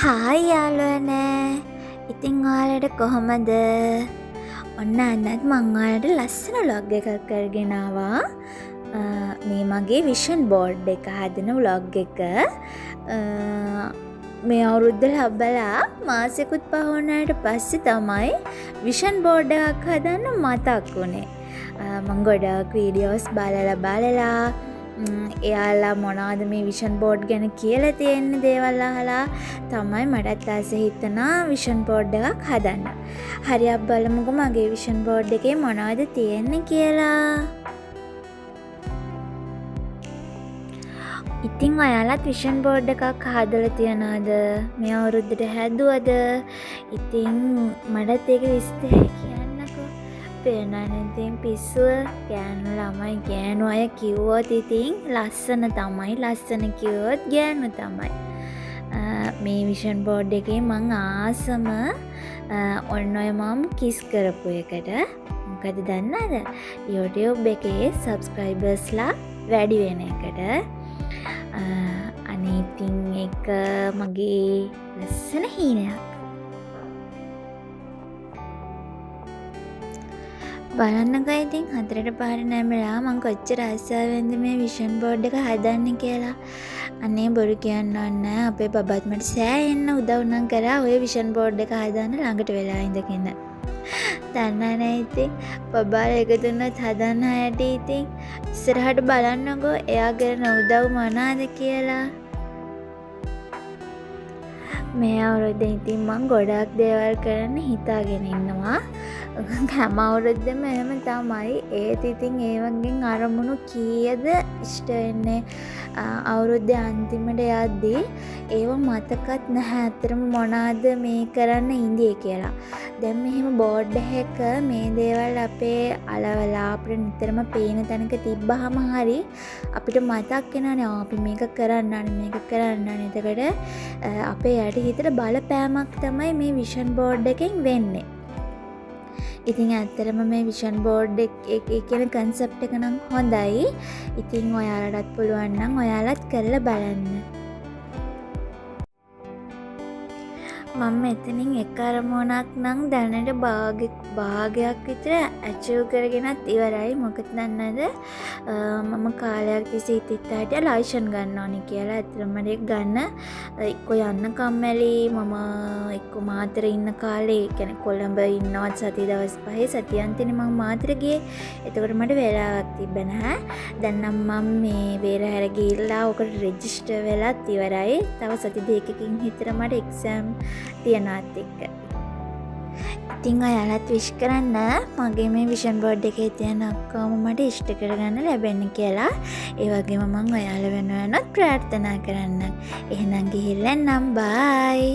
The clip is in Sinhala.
හායි යාළුවනේ. ඉතින් ඔයාලට කොහොමද? ඔන්න අදත් මං ඔයාලට ලස්සන vlog එකක් කරගෙන ආවා. මේ මගේ විෂන් බෝඩ් එක හදන vlog එක. මේ අවුරුද්ද ලබලා මාසෙකුත් පහ වුණාට පස්සේ තමයි විෂන් බෝඩ් එකක් හදන්න මතක් වුණේ. මං ගොඩාක් වීඩියෝස් බලලා එයාලා මොනවද මේ විෂන් බෝඩ් ගැන කියලා තියෙන දේවල් අහලා තමයි මටත් ආස හිතුණා විෂන් බෝඩ් එකක් හදන්න. හරි අපි බලමුකෝ මගේ විෂන් බෝඩ් එකේ මොනවද තියෙන්නේ කියලා. ඉතින් ඔයාලත් විෂන් බෝඩ් එකක් හදලා තියනවද? මේ අවුරුද්දට හැදුවද? ඉතින් මටත් ඒක විස්තර කියන්නකෝ. පේනවනේ ඉතින් පිස්සුව ගෑනු ළමයි ගෑනු අය කිව්වොත් ඉතින් ලස්සන තමයි, ලස්සන කිව්වොත් ගෑනු තමයි. මේ විෂන් බෝඩ් එකේ මං ආසම ඔන්න ඔය මම කිස් කරපු එකට මොකද දන්නවද? YouTube එකේ subscribersලා වැඩි වෙන එකට. අනේ ඉතින් ඒක මගේ ලස්සන හීනයක්. බලන්නකෝ ඉතින් හතරට පාර නැමලා මං කොච්චර ආසාවෙන්ද මේ විෂන් බෝඩ් එක හදන්නේ කියලා. අනේ බොරු කියන්න ඕන අපේ බබත් මට සෑහෙන්න උදව් නම් කරා ඔය විෂන් බෝඩ් එක හදන්න ළඟට වෙලා ඉඳගෙන. දන්නවනේ ඉතින් බබාලා එකතුනොත් හදන්න හැටි ඉතින් ඉස්සරහට බලන්නකෝ එයා කරන උදව් මොනවාද කියලා. මේ අවුරුද්දේ ඉතින් මං ගොඩාක් දේවල් කරන්න හිතාගෙන ඉන්නවා. හැම අවුරුද්දෙම එහෙම තමයි. ඒත් ඉතින් ඒ වගේ අරමුණු කීයද ඉෂ්ට වෙන්නේ අවුරුද්දේ අන්තිමට යද්දී ඒව මතකත් නැහැ අතරම මොනවාද මේ කරන්න ඉඳී කියලා. දැන් මෙහෙම බෝඩ් එකක මේ දේවල් අපේ අලවලා අපිට නිතරම පේන තැනක තිබ්බහම හරි අපිට මතක් වෙනවානේ අපි මේක කරන්න ඕනේ මේක කරන්න ඕනේ. එතකොට අපේ යටි හිතට බලපෑමක් තමයි මේ විෂන් බෝඩ් එකෙන් වෙන්නේ. ඉතින් ඇත්තටම මේ විෂන් බෝඩ් එක කියන කන්සෙප්ට් එක නම් හොඳයි. ඉතින් ඔයාලටත් පුළුවන් නම් ඔයාලත් කරලා බලන්න. මම මෙතනින් එක අරමුණක් නම් දැනට භාගයක් විතර ඇචීව් කරගෙනත් ඉවරයි. මොකද දන්නවද මම කාලයක් තිස්සේ හිතට ලයිසන් ගන්න ඕනේ කියලා. ඇත්තටම ඒක ගන්න එක්ක යන්න කම්මැලි මම එක්ක මාතර ඉන්න කාලේ කියන්නේ කොළඹ ඉන්නවත් සතිය දවස් 5 සතියන්තනේ මම මාතර ගියේ. එතකොට මට වෙලාවක් තිබ්බ නැහැ. දැන් නම් මම මේ වේරහැර ගිහිල්ලා ඔකට රෙජිස්ටර් වෙලත් ඉවරයි. තව සති දෙකකින් විතර මට එක්සෑම් තියනවත් එක්ක. ඉතින් ඔයාලත් විශ් කරන්න මගේ මේ විෂන් බෝඩ් එකේ තියෙන ඔක්කොම මට ඉෂ්ට කරගන්න ලැබෙන්න කියලා. ඒ වගේම මම ඔයාලා වෙනුවෙන්වත් ප්‍රාර්ථනා කරන්න. එහෙනම් ගිහිල්ලා නම් බයි.